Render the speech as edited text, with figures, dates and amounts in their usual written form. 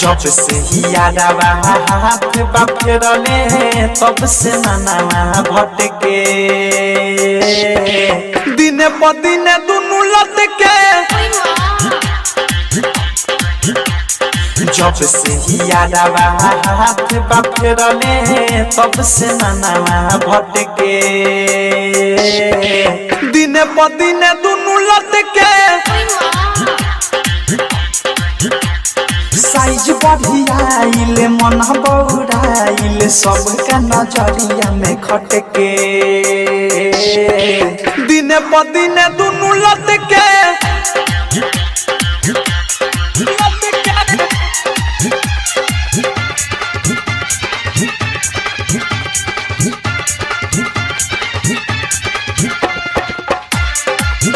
जब से ही यादवा हाथ बाफेरले तब से मनावा भटके दिन प दिन दुनु लटके जब से ही यादवा हाथ बाफेरले तब से मनावा भटके दिन प दिन दुनु लटके साइज बढ़ियाइले मन बौराइले सबका नजरिया में खटके दिन प दिन दुनु लटके